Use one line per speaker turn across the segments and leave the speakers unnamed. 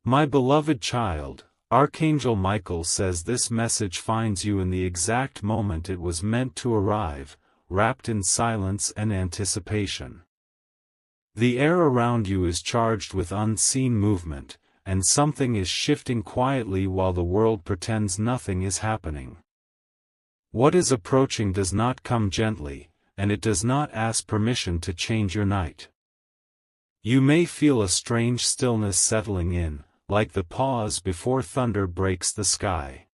My beloved child, Archangel Michael says this message finds you in the exact moment it was meant to arrive, wrapped in silence and anticipation. The air around you is charged with unseen movement, and something is shifting quietly while the world pretends nothing is happening. What is approaching does not come gently, and it does not ask permission to change your night. You may feel a strange stillness settling in, like the pause before thunder breaks the sky.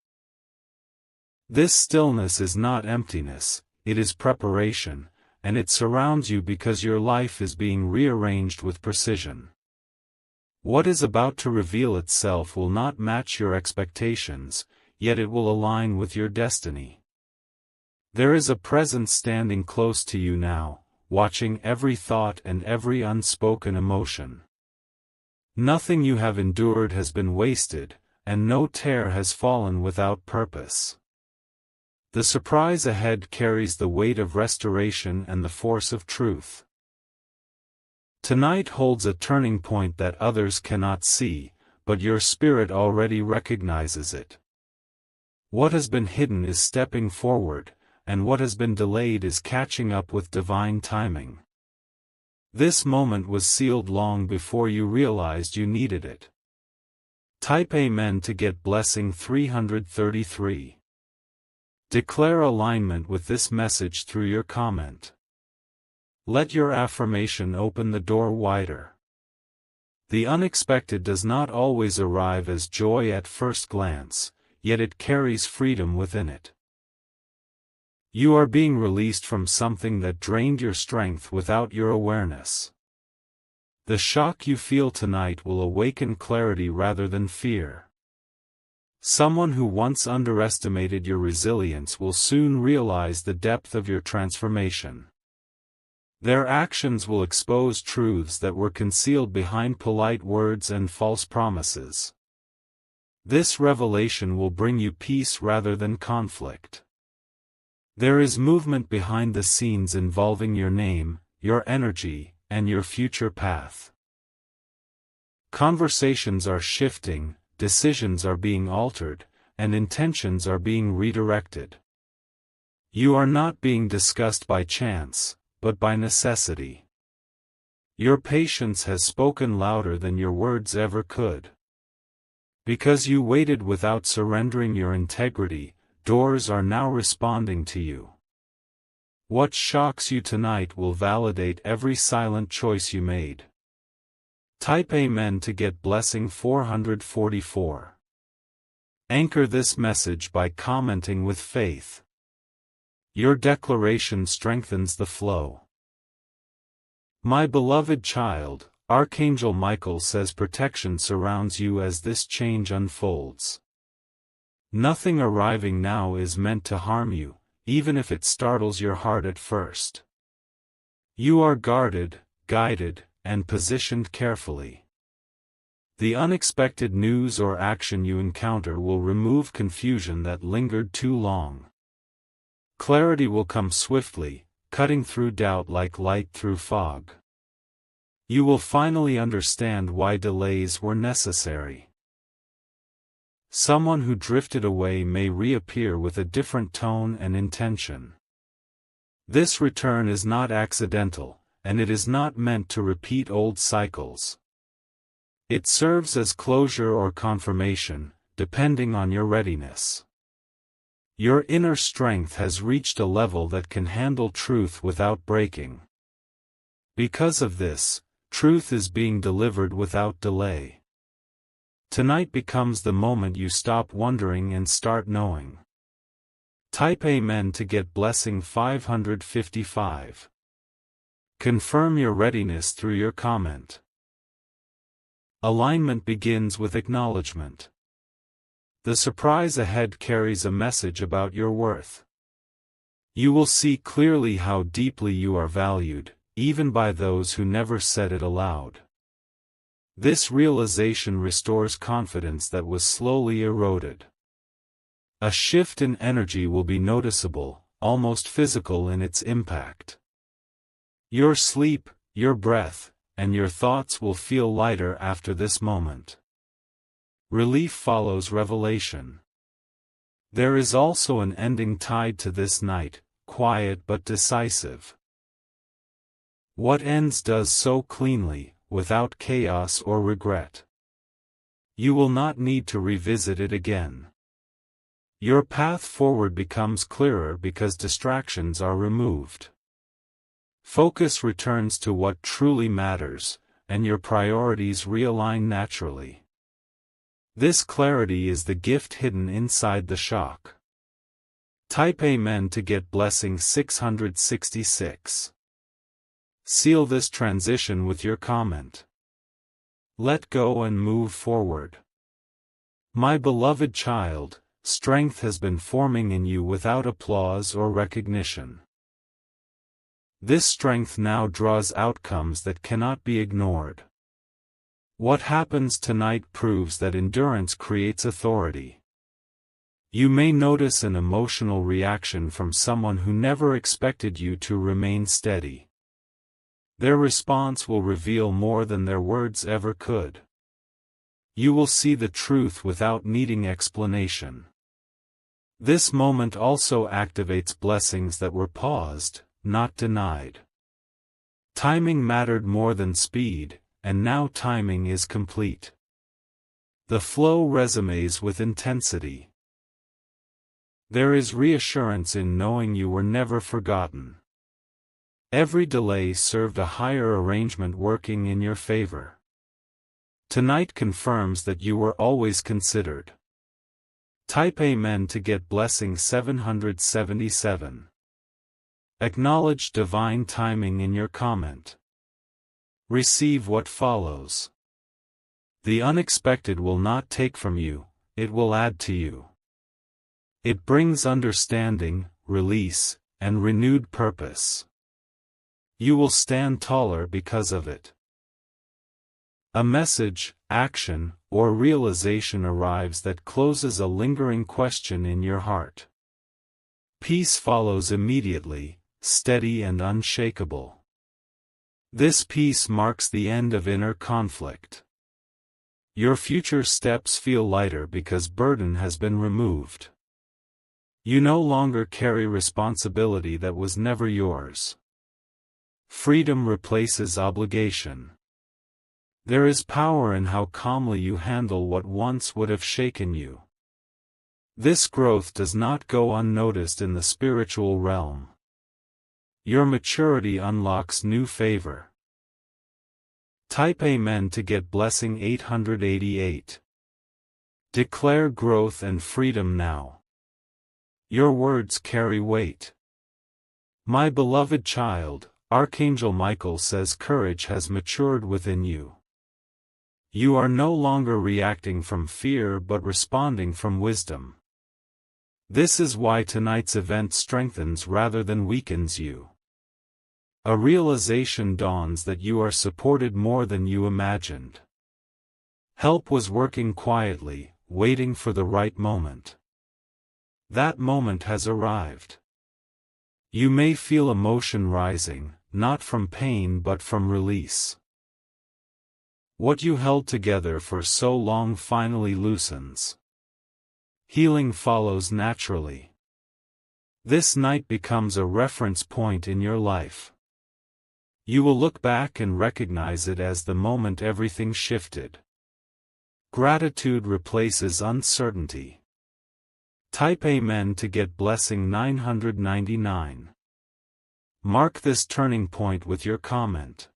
This stillness is not emptiness, it is preparation, and it surrounds you because your life is being rearranged with precision. What is about to reveal itself will not match your expectations, yet it will align with your destiny. There is a presence standing close to you now, watching every thought and every unspoken emotion. Nothing you have endured has been wasted, and no tear has fallen without purpose. The surprise ahead carries the weight of restoration and the force of truth. Tonight holds a turning point that others cannot see, but your spirit already recognizes it. What has been hidden is stepping forward, and what has been delayed is catching up with divine timing. This moment was sealed long before you realized you needed it. Type Amen to get blessing 333. Declare alignment with this message through your comment. Let your affirmation open the door wider. The unexpected does not always arrive as joy at first glance, yet it carries freedom within it. You are being released from something that drained your strength without your awareness. The shock you feel tonight will awaken clarity rather than fear. Someone who once underestimated your resilience will soon realize the depth of your transformation. Their actions will expose truths that were concealed behind polite words and false promises. This revelation will bring you peace rather than conflict. There is movement behind the scenes involving your name, your energy, and your future path. Conversations are shifting, decisions are being altered, and intentions are being redirected. You are not being discussed by chance, but by necessity. Your patience has spoken louder than your words ever could. Because you waited without surrendering your integrity, doors are now responding to you. What shocks you tonight will validate every silent choice you made. Type Amen to get blessing 444. Anchor this message by commenting with faith. Your declaration strengthens the flow. My beloved child, Archangel Michael says protection surrounds you as this change unfolds. Nothing arriving now is meant to harm you, even if it startles your heart at first. You are guarded, guided, and positioned carefully. The unexpected news or action you encounter will remove confusion that lingered too long. Clarity will come swiftly, cutting through doubt like light through fog. You will finally understand why delays were necessary. Someone who drifted away may reappear with a different tone and intention. This return is not accidental, and it is not meant to repeat old cycles. It serves as closure or confirmation, depending on your readiness. Your inner strength has reached a level that can handle truth without breaking. Because of this, truth is being delivered without delay. Tonight becomes the moment you stop wondering and start knowing. Type Amen to get blessing 555. Confirm your readiness through your comment. Alignment begins with acknowledgement. The surprise ahead carries a message about your worth. You will see clearly how deeply you are valued, even by those who never said it aloud. This realization restores confidence that was slowly eroded. A shift in energy will be noticeable, almost physical in its impact. Your sleep, your breath, and your thoughts will feel lighter after this moment. Relief follows revelation. There is also an ending tied to this night, quiet but decisive. What ends does so cleanly, without chaos or regret. You will not need to revisit it again. Your path forward becomes clearer because distractions are removed. Focus returns to what truly matters, and your priorities realign naturally. This clarity is the gift hidden inside the shock. Type Amen to get blessing 666. Seal this transition with your comment. Let go and move forward. My beloved child, strength has been forming in you without applause or recognition. This strength now draws outcomes that cannot be ignored. What happens tonight proves that endurance creates authority. You may notice an emotional reaction from someone who never expected you to remain steady. Their response will reveal more than their words ever could. You will see the truth without needing explanation. This moment also activates blessings that were paused, not denied. Timing mattered more than speed, and now timing is complete. The flow resonates with intensity. There is reassurance in knowing you were never forgotten. Every delay served a higher arrangement working in your favor. Tonight confirms that you were always considered. Type Amen to get blessing 777. Acknowledge divine timing in your comment. Receive what follows. The unexpected will not take from you, it will add to you. It brings understanding, release, and renewed purpose. You will stand taller because of it. A message, action, or realization arrives that closes a lingering question in your heart. Peace follows immediately, steady and unshakable. This peace marks the end of inner conflict. Your future steps feel lighter because burden has been removed. You no longer carry responsibility that was never yours. Freedom replaces obligation. There is power in how calmly you handle what once would have shaken you. This growth does not go unnoticed in the spiritual realm. Your maturity unlocks new favor. Type Amen to get blessing 888. Declare growth and freedom now. Your words carry weight. My beloved child, Archangel Michael says courage has matured within you. You are no longer reacting from fear but responding from wisdom. This is why tonight's event strengthens rather than weakens you. A realization dawns that you are supported more than you imagined. Help was working quietly, waiting for the right moment. That moment has arrived. You may feel emotion rising, not from pain but from release. What you held together for so long finally loosens. Healing follows naturally. This night becomes a reference point in your life. You will look back and recognize it as the moment everything shifted. Gratitude replaces uncertainty. Type Amen to get blessing 999. Mark this turning point with your comment.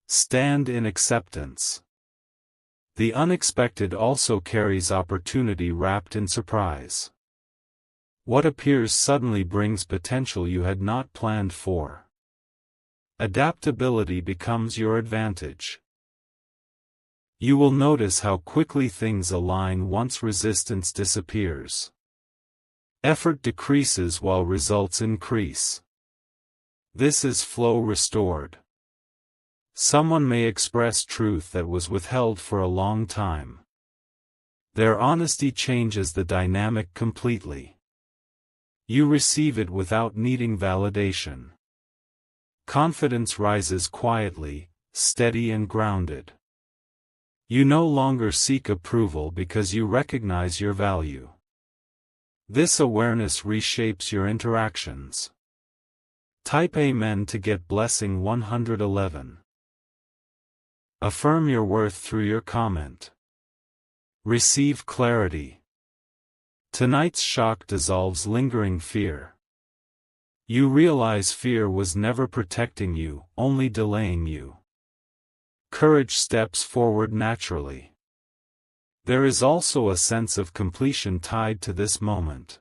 Stand in acceptance. The unexpected also carries opportunity wrapped in surprise. What appears suddenly brings potential you had not planned for. Adaptability becomes your advantage. You will notice how quickly things align once resistance disappears. Effort decreases while results increase. This is flow restored. Someone may express truth that was withheld for a long time. Their honesty changes the dynamic completely. You receive it without needing validation. Confidence rises quietly, steady and grounded. You no longer seek approval because you recognize your value. This awareness reshapes your interactions. Type Amen to get blessing 111. Affirm your worth through your comment. Receive clarity. Tonight's shock dissolves lingering fear. You realize fear was never protecting you, only delaying you. Courage steps forward naturally. There is also a sense of completion tied to this moment.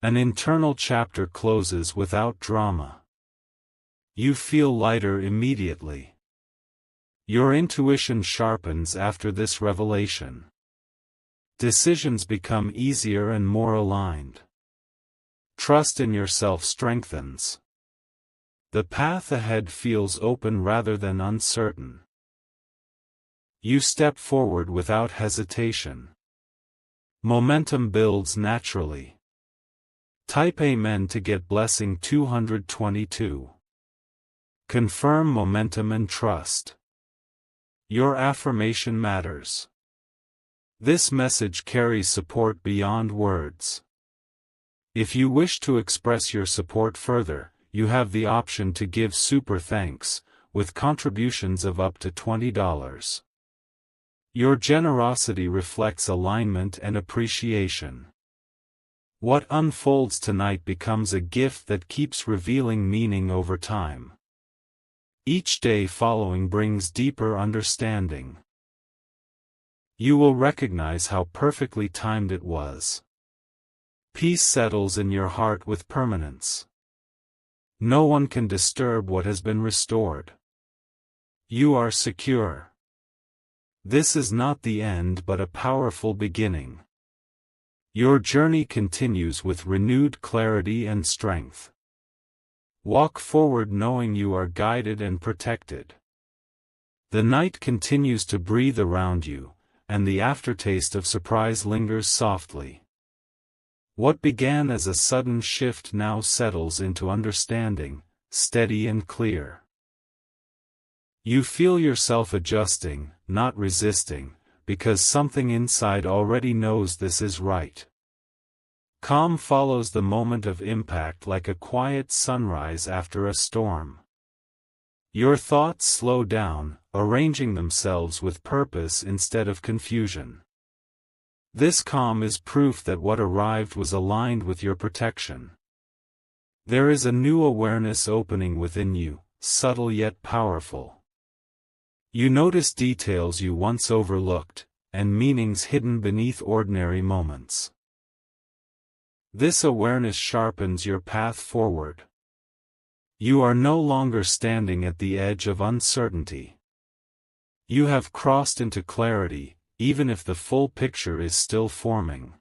An internal chapter closes without drama. You feel lighter immediately. Your intuition sharpens after this revelation. Decisions become easier and more aligned. Trust in yourself strengthens. The path ahead feels open rather than uncertain. You step forward without hesitation. Momentum builds naturally. Type Amen to get blessing 222. Confirm momentum and trust. Your affirmation matters. This message carries support beyond words. If you wish to express your support further, you have the option to give super thanks, with contributions of up to $20. Your generosity reflects alignment and appreciation. What unfolds tonight becomes a gift that keeps revealing meaning over time. Each day following brings deeper understanding. You will recognize how perfectly timed it was. Peace settles in your heart with permanence. No one can disturb what has been restored. You are secure. This is not the end but a powerful beginning. Your journey continues with renewed clarity and strength. Walk forward knowing you are guided and protected. The night continues to breathe around you, and the aftertaste of surprise lingers softly. What began as a sudden shift now settles into understanding, steady and clear. You feel yourself adjusting, not resisting, because something inside already knows this is right. Calm follows the moment of impact like a quiet sunrise after a storm. Your thoughts slow down, arranging themselves with purpose instead of confusion. This calm is proof that what arrived was aligned with your protection. There is a new awareness opening within you, subtle yet powerful. You notice details you once overlooked, and meanings hidden beneath ordinary moments. This awareness sharpens your path forward. You are no longer standing at the edge of uncertainty. You have crossed into clarity, even if the full picture is still forming.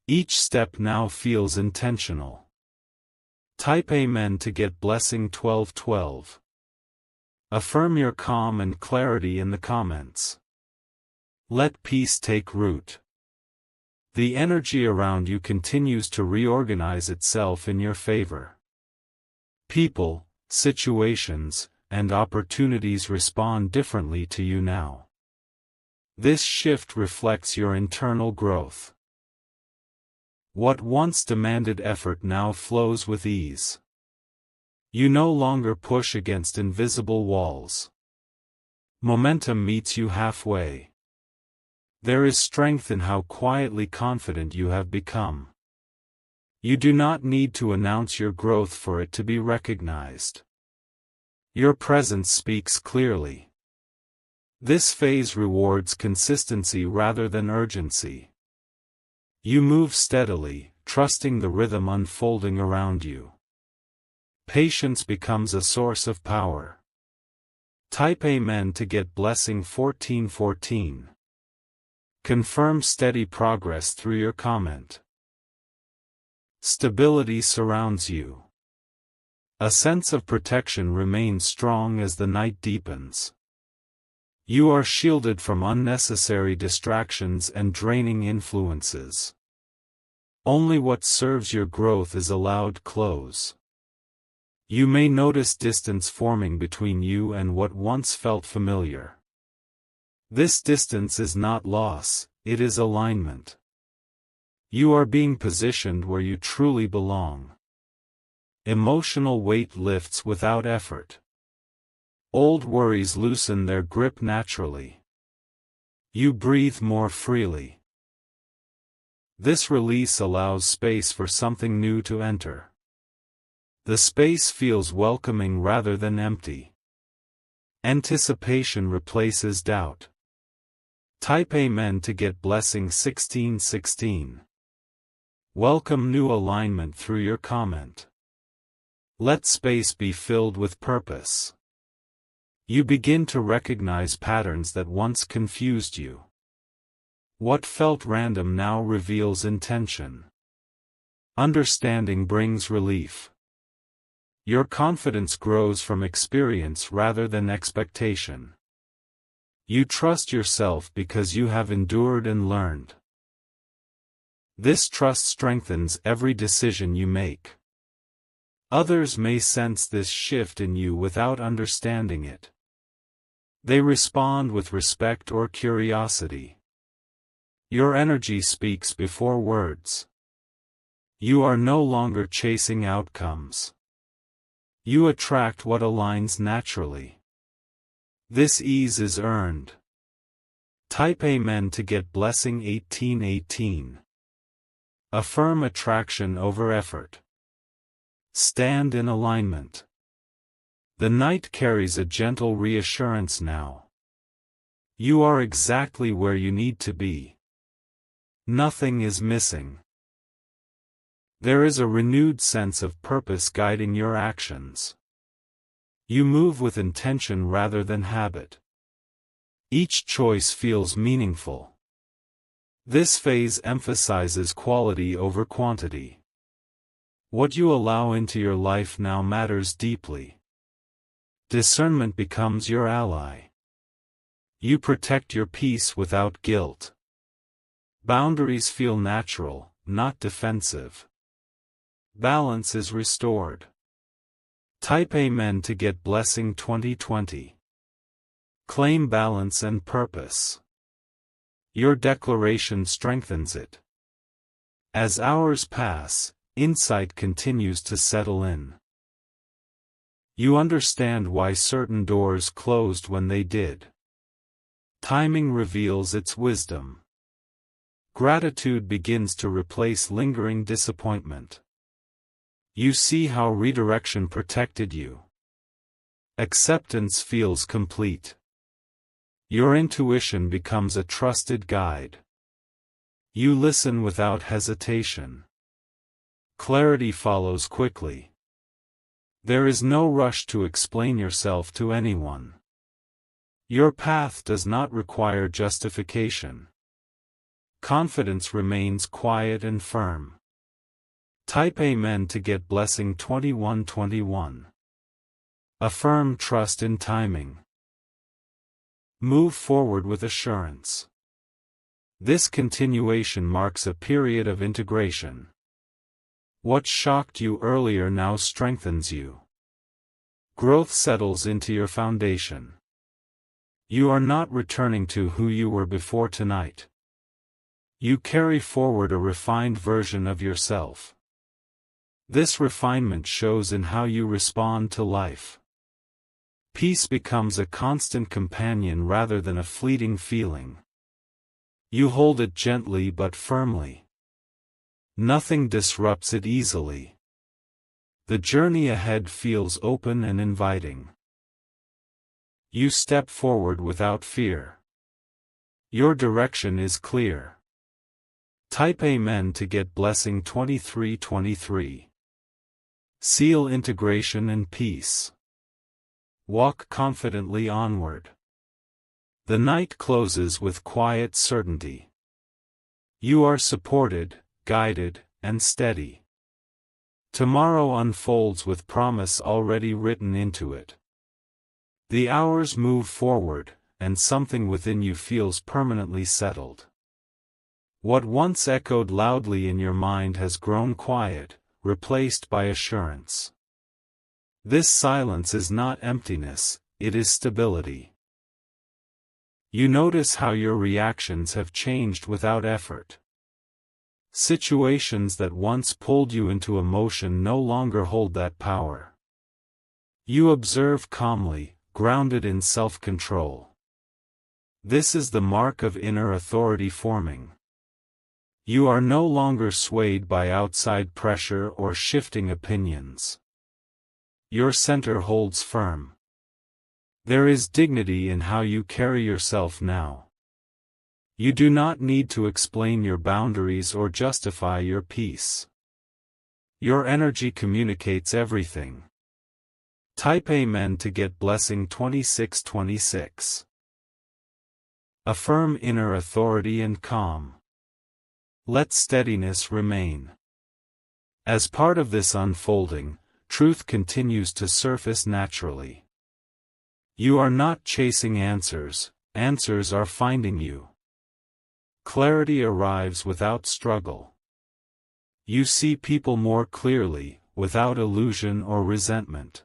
Each step now feels intentional. Type Amen to get blessing 1212. Affirm your calm and clarity in the comments. Let peace take root. The energy around you continues to reorganize itself in your favor. People, situations, and opportunities respond differently to you now. This shift reflects your internal growth. What once demanded effort now flows with ease. You no longer push against invisible walls. Momentum meets you halfway. There is strength in how quietly confident you have become. You do not need to announce your growth for it to be recognized. Your presence speaks clearly. This phase rewards consistency rather than urgency. You move steadily, trusting the rhythm unfolding around you. Patience becomes a source of power. Type Amen to get blessing 1414. Confirm steady progress through your comment. Stability surrounds you. A sense of protection remains strong as the night deepens. You are shielded from unnecessary distractions and draining influences. Only what serves your growth is allowed close. You may notice distance forming between you and what once felt familiar. This distance is not loss, it is alignment. You are being positioned where you truly belong. Emotional weight lifts without effort. Old worries loosen their grip naturally. You breathe more freely. This release allows space for something new to enter. The space feels welcoming rather than empty. Anticipation replaces doubt. Type Amen to get blessing 1616. Welcome new alignment through your comment. Let space be filled with purpose. You begin to recognize patterns that once confused you. What felt random now reveals intention. Understanding brings relief. Your confidence grows from experience rather than expectation. You trust yourself because you have endured and learned. This trust strengthens every decision you make. Others may sense this shift in you without understanding it. They respond with respect or curiosity. Your energy speaks before words. You are no longer chasing outcomes. You attract what aligns naturally. This ease is earned. Type Amen to get blessing 1818. Affirm attraction over effort. Stand in alignment. The night carries a gentle reassurance now. You are exactly where you need to be. Nothing is missing. There is a renewed sense of purpose guiding your actions. You move with intention rather than habit. Each choice feels meaningful. This phase emphasizes quality over quantity. What you allow into your life now matters deeply. Discernment becomes your ally. You protect your peace without guilt. Boundaries feel natural, not defensive. Balance is restored. Type Amen to get blessing 2020. Claim balance and purpose. Your declaration strengthens it. As hours pass, insight continues to settle in. You understand why certain doors closed when they did. Timing reveals its wisdom. Gratitude begins to replace lingering disappointment. You see how redirection protected you. Acceptance feels complete. Your intuition becomes a trusted guide. You listen without hesitation. Clarity follows quickly. There is no rush to explain yourself to anyone. Your path does not require justification. Confidence remains quiet and firm. Type Amen to get blessing 2121. Affirm trust in timing. Move forward with assurance. This continuation marks a period of integration. What shocked you earlier now strengthens you. Growth settles into your foundation. You are not returning to who you were before tonight. You carry forward a refined version of yourself. This refinement shows in how you respond to life. Peace becomes a constant companion rather than a fleeting feeling. You hold it gently but firmly. Nothing disrupts it easily. The journey ahead feels open and inviting. You step forward without fear. Your direction is clear. Type Amen to get blessing 2323. Seal integration and peace. Walk confidently onward. The night closes with quiet certainty. You are supported, guided, and steady. Tomorrow unfolds with promise already written into it. The hours move forward, and something within you feels permanently settled. What once echoed loudly in your mind has grown quiet, replaced by assurance. This silence is not emptiness, it is stability. You notice how your reactions have changed without effort. Situations that once pulled you into emotion no longer hold that power. You observe calmly, grounded in self-control. This is the mark of inner authority forming. You are no longer swayed by outside pressure or shifting opinions. Your center holds firm. There is dignity in how you carry yourself now. You do not need to explain your boundaries or justify your peace. Your energy communicates everything. Type Amen to get blessing 2626. Affirm inner authority and calm. Let steadiness remain. As part of this unfolding, truth continues to surface naturally. You are not chasing answers, answers are finding you. Clarity arrives without struggle. You see people more clearly, without illusion or resentment.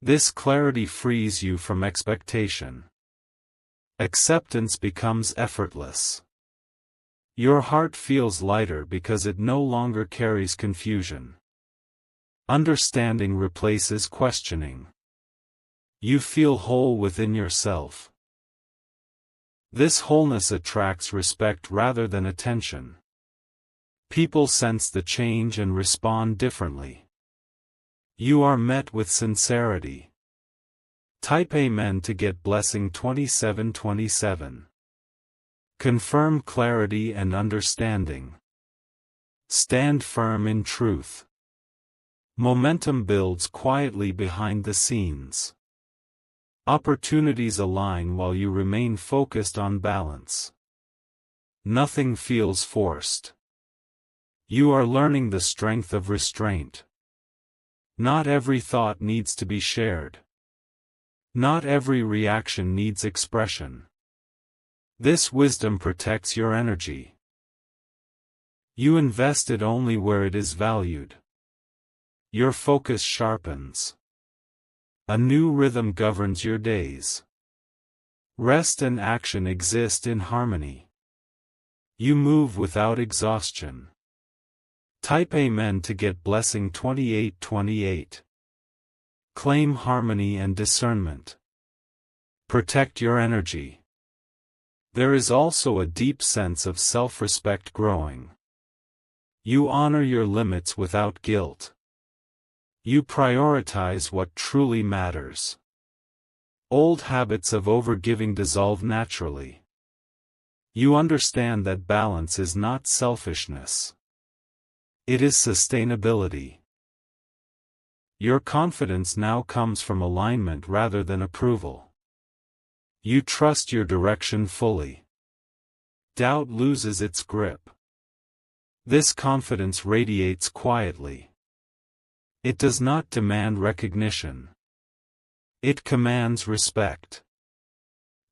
This clarity frees you from expectation. Acceptance becomes effortless. Your heart feels lighter because it no longer carries confusion. Understanding replaces questioning. You feel whole within yourself. This wholeness attracts respect rather than attention. People sense the change and respond differently. You are met with sincerity. Type Amen to get blessing 2727. Confirm clarity and understanding. Stand firm in truth. Momentum builds quietly behind the scenes. Opportunities align while you remain focused on balance. Nothing feels forced. You are learning the strength of restraint. Not every thought needs to be shared. Not every reaction needs expression. This wisdom protects your energy. You invest it only where it is valued. Your focus sharpens. A new rhythm governs your days. Rest and action exist in harmony. You move without exhaustion. Type Amen to get blessing 2828. Claim harmony and discernment. Protect your energy. There is also a deep sense of self-respect growing. You honor your limits without guilt. You prioritize what truly matters. Old habits of overgiving dissolve naturally. You understand that balance is not selfishness. It is sustainability. Your confidence now comes from alignment rather than approval. You trust your direction fully. Doubt loses its grip. This confidence radiates quietly. It does not demand recognition. It commands respect.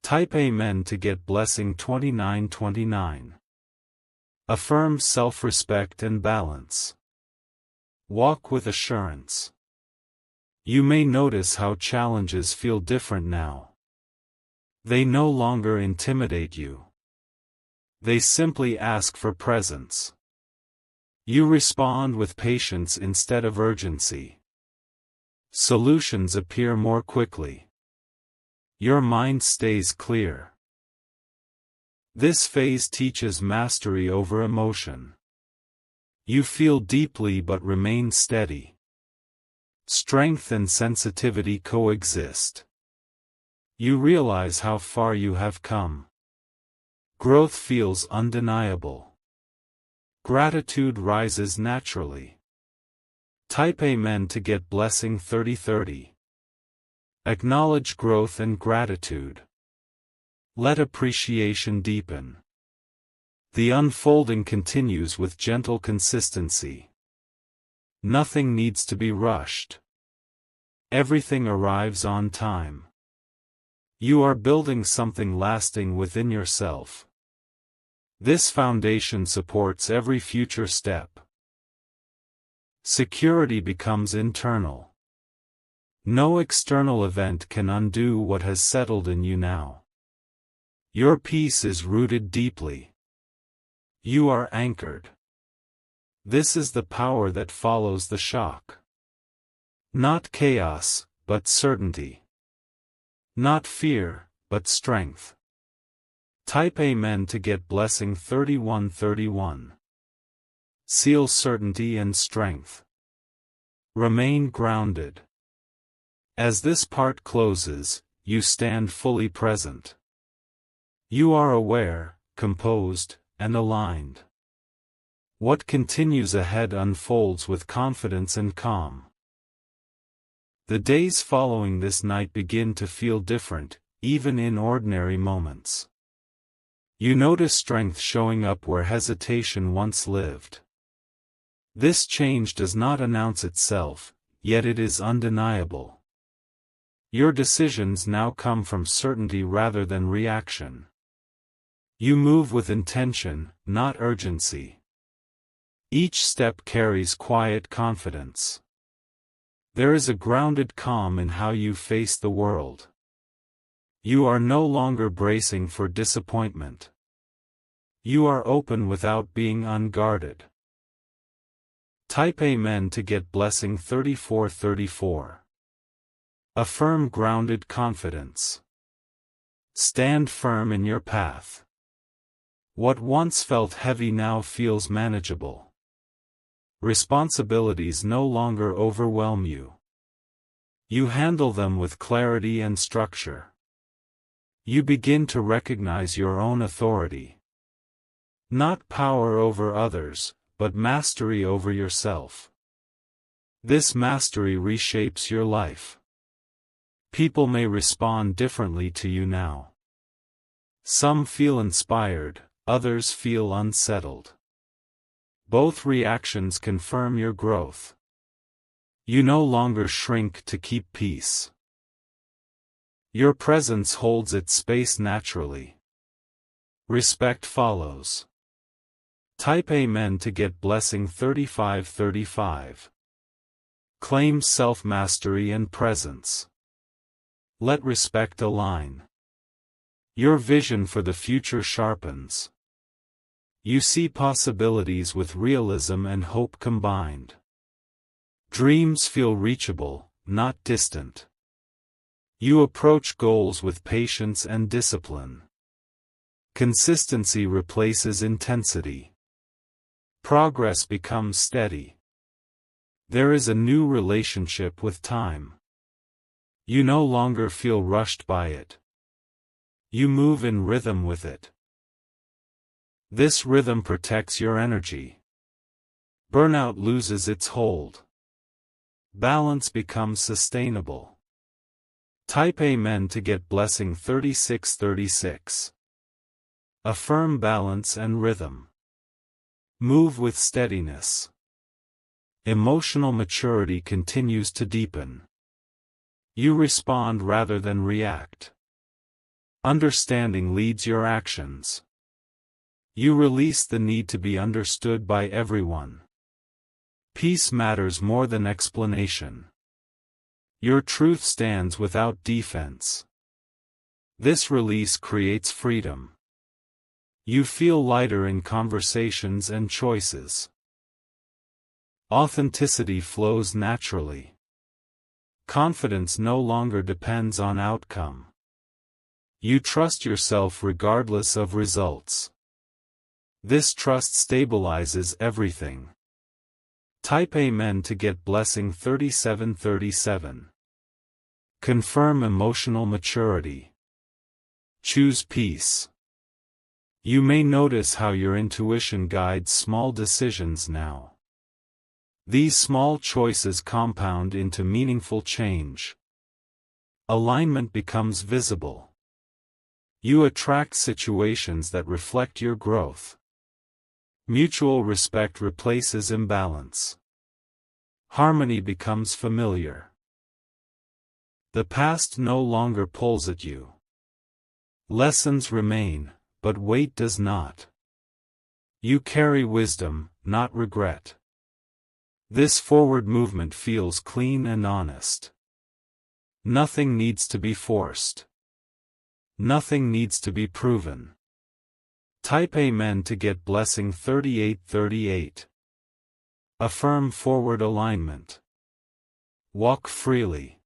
Type Amen to get blessing 2929. Affirm self-respect and balance. Walk with assurance. You may notice how challenges feel different now. They no longer intimidate you. They simply ask for presence. You respond with patience instead of urgency. Solutions appear more quickly. Your mind stays clear. This phase teaches mastery over emotion. You feel deeply but remain steady. Strength and sensitivity coexist. You realize how far you have come. Growth feels undeniable. Gratitude rises naturally. Type Amen to get blessing 3030. Acknowledge growth and gratitude. Let appreciation deepen. The unfolding continues with gentle consistency. Nothing needs to be rushed. Everything arrives on time. You are building something lasting within yourself. This foundation supports every future step. Security becomes internal. No external event can undo what has settled in you now. Your peace is rooted deeply. You are anchored. This is the power that follows the shock. Not chaos, but certainty. Not fear, but strength. Type Amen to get blessing 3131. Seal certainty and strength. Remain grounded. As this part closes, you stand fully present. You are aware, composed, and aligned. What continues ahead unfolds with confidence and calm. The days following this night begin to feel different, even in ordinary moments. You notice strength showing up where hesitation once lived. This change does not announce itself, yet it is undeniable. Your decisions now come from certainty rather than reaction. You move with intention, not urgency. Each step carries quiet confidence. There is a grounded calm in how you face the world. You are no longer bracing for disappointment. You are open without being unguarded. Type Amen to get blessing 3434. Affirm grounded confidence. Stand firm in your path. What once felt heavy now feels manageable. Responsibilities no longer overwhelm you. You handle them with clarity and structure. You begin to recognize your own authority. Not power over others, but mastery over yourself. This mastery reshapes your life. People may respond differently to you now. Some feel inspired, others feel unsettled. Both reactions confirm your growth. You no longer shrink to keep peace. Your presence holds its space naturally. Respect follows. Type Amen to get blessing 3535. Claim self-mastery and presence. Let respect align. Your vision for the future sharpens. You see possibilities with realism and hope combined. Dreams feel reachable, not distant. You approach goals with patience and discipline. Consistency replaces intensity. Progress becomes steady. There is a new relationship with time. You no longer feel rushed by it. You move in rhythm with it. This rhythm protects your energy. Burnout loses its hold. Balance becomes sustainable. Type Amen to get blessing 3636. Affirm balance and rhythm. Move with steadiness. Emotional maturity continues to deepen. You respond rather than react. Understanding leads your actions. You release the need to be understood by everyone. Peace matters more than explanation. Your truth stands without defense. This release creates freedom. You feel lighter in conversations and choices. Authenticity flows naturally. Confidence no longer depends on outcome. You trust yourself regardless of results. This trust stabilizes everything. Type Amen to get blessing 3737. Confirm emotional maturity. Choose peace. You may notice how your intuition guides small decisions now. These small choices compound into meaningful change. Alignment becomes visible. You attract situations that reflect your growth. Mutual respect replaces imbalance. Harmony becomes familiar. The past no longer pulls at you. Lessons remain, but weight does not. You carry wisdom, not regret. This forward movement feels clean and honest. Nothing needs to be forced. Nothing needs to be proven. Type Amen to get blessing 3838. Affirm forward alignment. Walk freely.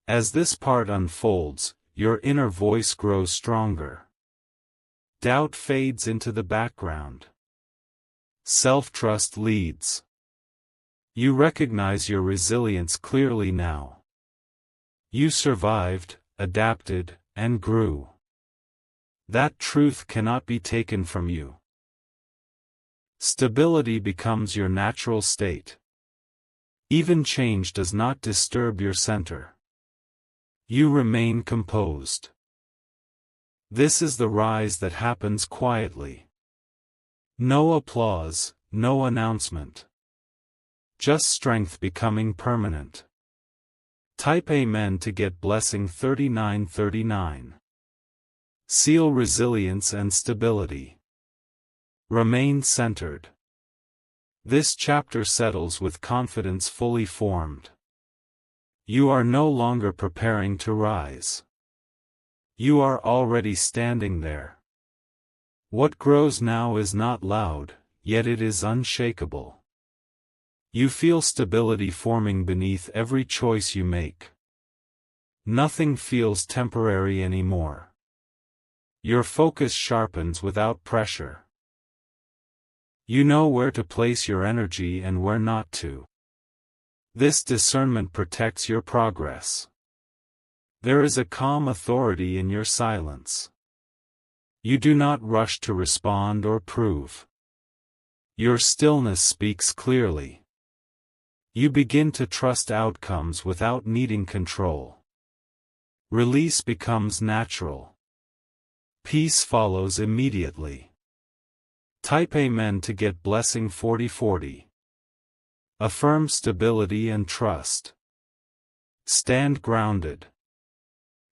As this part unfolds, your inner voice grows stronger. Doubt fades into the background. Self-trust leads. You recognize your resilience clearly now. You survived, adapted, and grew. That truth cannot be taken from you. Stability becomes your natural state. Even change does not disturb your center. You remain composed. This is the rise that happens quietly. No applause, no announcement. Just strength becoming permanent. Type Amen to get blessing 3939. Seal resilience and stability. Remain centered. This chapter settles with confidence fully formed. You are no longer preparing to rise. You are already standing there. What grows now is not loud, yet it is unshakable. You feel stability forming beneath every choice you make. Nothing feels temporary anymore. Your focus sharpens without pressure. You know where to place your energy and where not to. This discernment protects your progress. There is a calm authority in your silence. You do not rush to respond or prove. Your stillness speaks clearly. You begin to trust outcomes without needing control. Release becomes natural. Peace follows immediately. Type Amen to get blessing 4040. Affirm stability and trust. Stand grounded.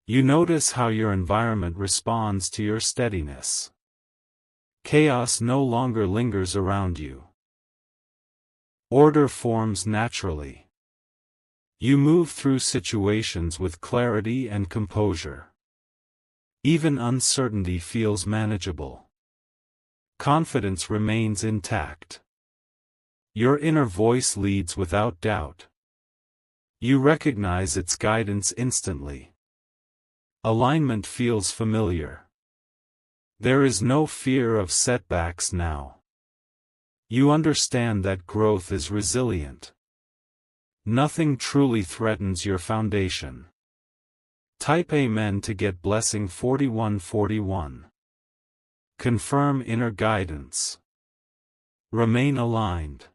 You notice how your environment responds to your steadiness. Chaos no longer lingers around you. Order forms naturally. You move through situations with clarity and composure. Even uncertainty feels manageable. Confidence remains intact. Your inner voice leads without doubt. You recognize its guidance instantly. Alignment feels familiar. There is no fear of setbacks now. You understand that growth is resilient. Nothing truly threatens your foundation. Type Amen to get blessing 4141. Confirm inner guidance. Remain aligned.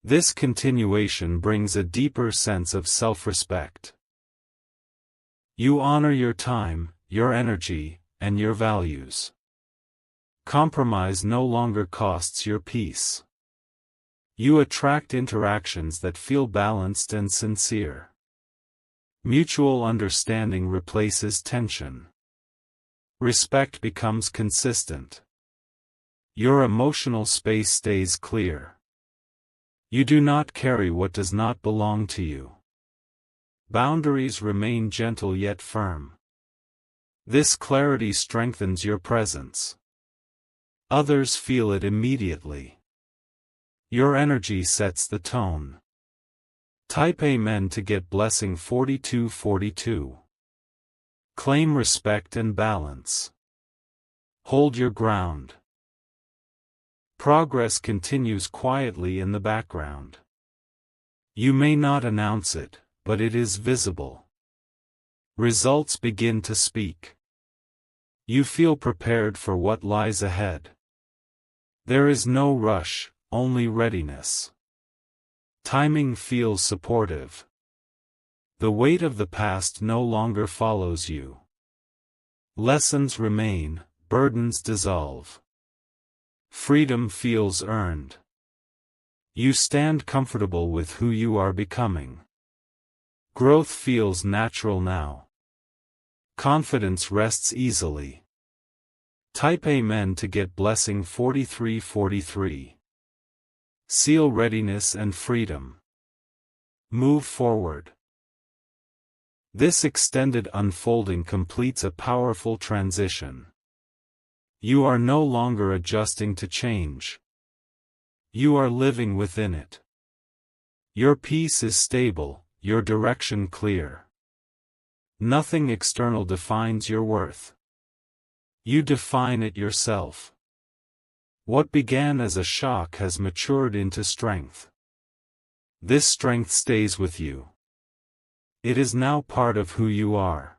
This continuation brings a deeper sense of self-respect. You honor your time, your energy, and your values. Compromise no longer costs your peace. You attract interactions that feel balanced and sincere. Mutual understanding replaces tension. Respect becomes consistent. Your emotional space stays clear. You do not carry what does not belong to you. Boundaries remain gentle yet firm. This clarity strengthens your presence. Others feel it immediately. Your energy sets the tone. Type Amen to get blessing 4242. Claim respect and balance. Hold your ground. Progress continues quietly in the background. You may not announce it, but it is visible. Results begin to speak. You feel prepared for what lies ahead. There is no rush, only readiness. Timing feels supportive. The weight of the past no longer follows you. Lessons remain, burdens dissolve. Freedom feels earned. You stand comfortable with who you are becoming. Growth feels natural now. Confidence rests easily. Type Amen to get blessing 4343. Seal readiness and freedom. Move forward. This extended unfolding completes a powerful transition. You are no longer adjusting to change. You are living within it. Your peace is stable, your direction clear. Nothing external defines your worth. You define it yourself. What began as a shock has matured into strength. This strength stays with you. It is now part of who you are.